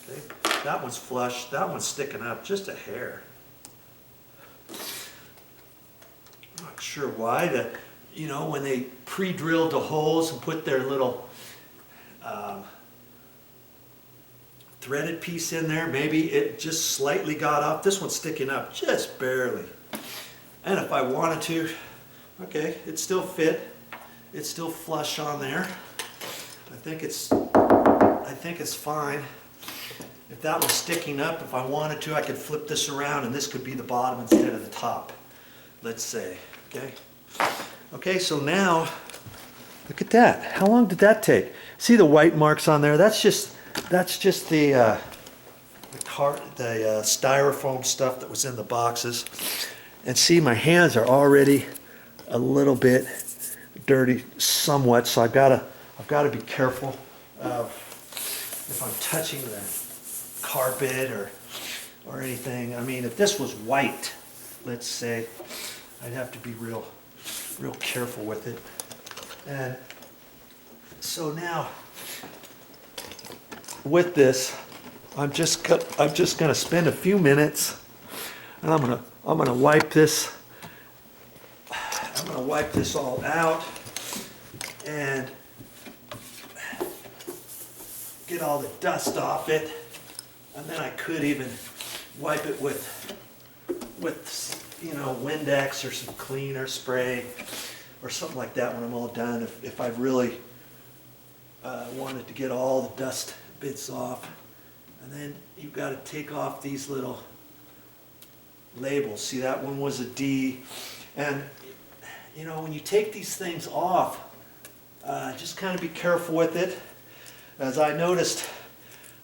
Okay, that one's flush, that one's sticking up just a hair. I'm not sure why. You know, when they pre-drilled the holes and put their little threaded piece in there, maybe it just slightly got off. This one's sticking up just barely. And if I wanted to, okay, it still fit. It's still flush on there. I think it's fine. If that was sticking up, if I wanted to, I could flip this around and this could be the bottom instead of the top, let's say, okay? Okay, so now, look at that. How long did that take? See the white marks on there? That's just the styrofoam stuff that was in the boxes. And see, my hands are already a little bit dirty, somewhat. So I've got to be careful if I'm touching the carpet or anything. I mean, if this was white, let's say, I'd have to be real careful with it. And so now, with this, I'm just gonna spend a few minutes, and I'm gonna wipe this. I'm gonna wipe this all out and get all the dust off it, and then I could even wipe it with you know, Windex or some cleaner spray or something like that when I'm all done. If I really wanted to get all the dust bits off. And then you've got to take off these little labels. See, that one was a D. And you know, when you take these things off, just kind of be careful with it. As I noticed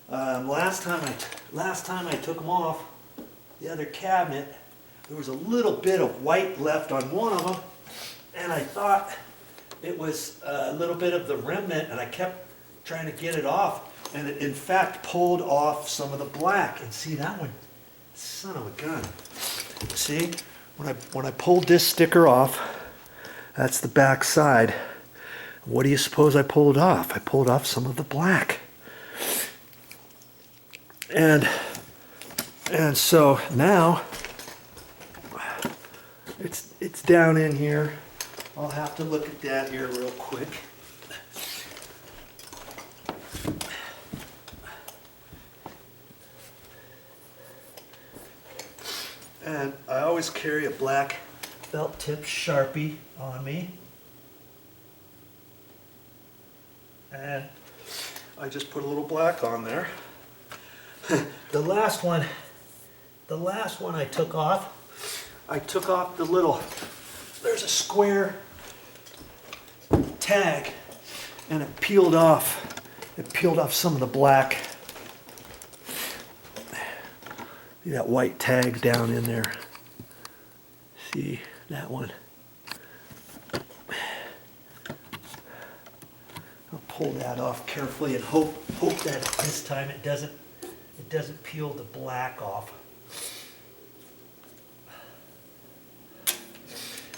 last time I took them off the other cabinet, there was a little bit of white left on one of them, and I thought it was a little bit of the remnant, and I kept trying to get it off, and it in fact pulled off some of the black. And see that one, son of a gun. See, when I pulled this sticker off, that's the back side. What do you suppose I pulled off? I pulled off some of the black. And so now it's down in here. I'll have to look at that here real quick. And I always carry a black felt tip Sharpie on me. And I just put a little black on there. The last one I took off the little, there's a square tag, and it peeled off some of the black. See that white tag down in there? See that one? I'll pull that off carefully and hope that this time it doesn't peel the black off.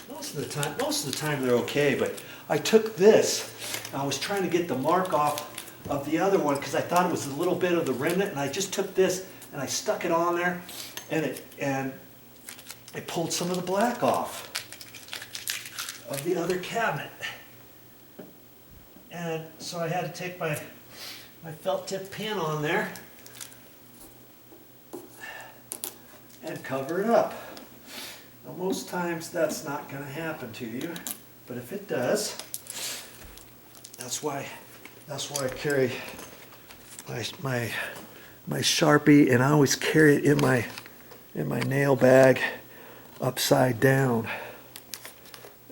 Most of the time they're okay, but I took this, I was trying to get the mark off of the other one because I thought it was a little bit of the remnant, and I just took this and I stuck it on there, and it pulled some of the black off of the other cabinet. And so I had to take my felt tip pin on there and cover it up. Now, most times that's not going to happen to you, but if it does, that's why I carry my Sharpie, and I always carry it in my nail bag upside down.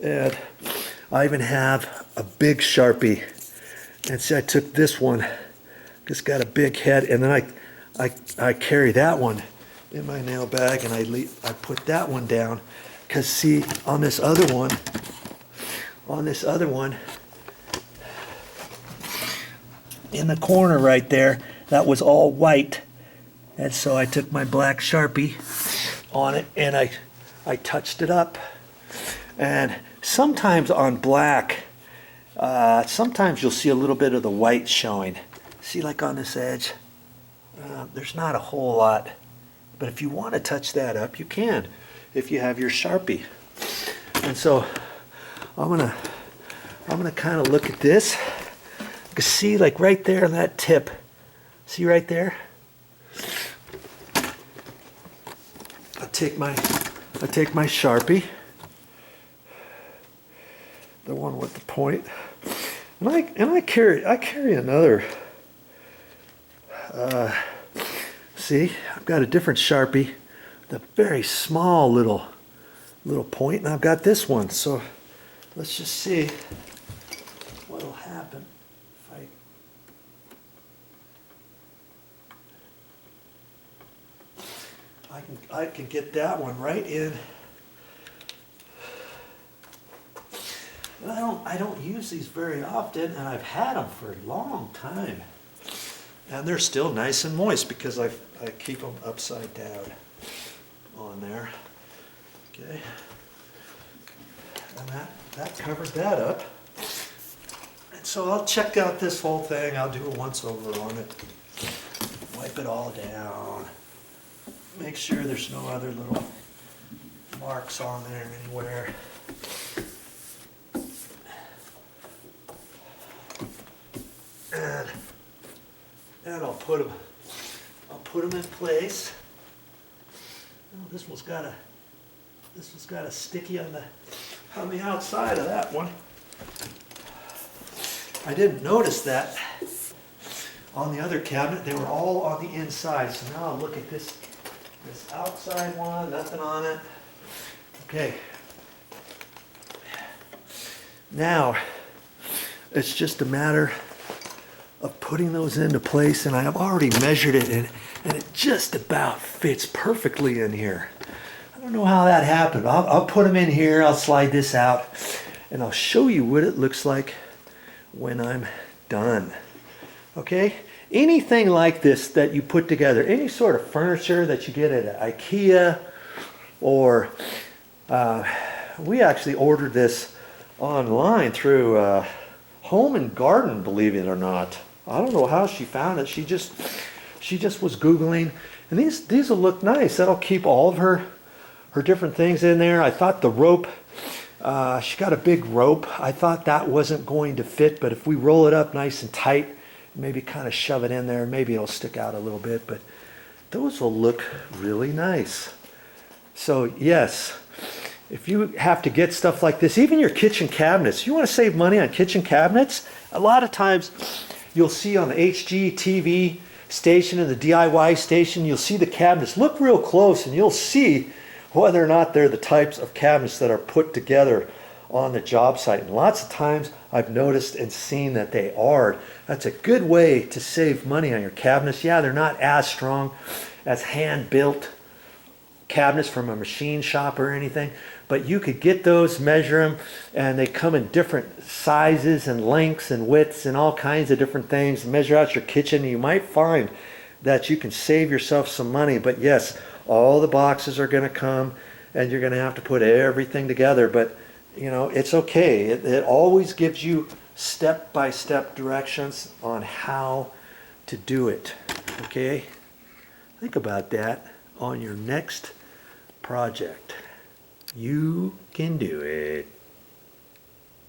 And I even have a big Sharpie, and see, I took this one, it's got a big head, and then I carry that one in my nail bag, and I put that one down, because see, on this other one, in the corner right there, that was all white, and so I took my black Sharpie on it, and I touched it up. And sometimes on black, sometimes you'll see a little bit of the white showing. See, like on this edge, there's not a whole lot, but if you want to touch that up, you can if you have your Sharpie. And so I'm gonna kind of look at this. You can see like right there on that tip. See right there? I take my Sharpie, the one with the point, and I carry another. See, I've got a different Sharpie, the very small little point, and I've got this one. So let's just see what'll happen if I can get that one right in. I don't use these very often, and I've had them for a long time. And they're still nice and moist because I keep them upside down on there. Okay. And that covered that up. And so I'll check out this whole thing. I'll do a once over on it. Wipe it all down. Make sure there's no other little marks on there anywhere. And I'll put them in place. Oh, this one's got a sticky on the outside of that one. I didn't notice that on the other cabinet. They were all on the inside. So now I'll look at this outside one, nothing on it. Okay. Now it's just a matter of putting those into place, and I have already measured it, and it just about fits perfectly in here. I don't know how that happened. I'll put them in here, I'll slide this out, and I'll show you what it looks like when I'm done. Okay? Anything like this that you put together, any sort of furniture that you get at IKEA, or we actually ordered this online through Home and Garden, believe it or not. I don't know how she found it. She just was Googling, and these will look nice. That'll keep all of her different things in there. I thought the rope, she got a big rope. I thought that wasn't going to fit, but if we roll it up nice and tight, maybe kind of shove it in there, maybe it'll stick out a little bit, but those will look really nice. So yes, if you have to get stuff like this, even your kitchen cabinets, you want to save money on kitchen cabinets, a lot of times you'll see on the HGTV station and the DIY station, you'll see the cabinets. Look real close and you'll see whether or not they're the types of cabinets that are put together on the job site. And lots of times I've noticed and seen that they are. That's a good way to save money on your cabinets. Yeah, they're not as strong as hand-built cabinets from a machine shop or anything, but you could get those, measure them, and they come in different sizes and lengths and widths and all kinds of different things. Measure out your kitchen, and you might find that you can save yourself some money. But yes, all the boxes are going to come, and you're going to have to put everything together, but you know, it's okay. It always gives you step-by-step directions on how to do it. Okay? Think about that on your next project. You can do it.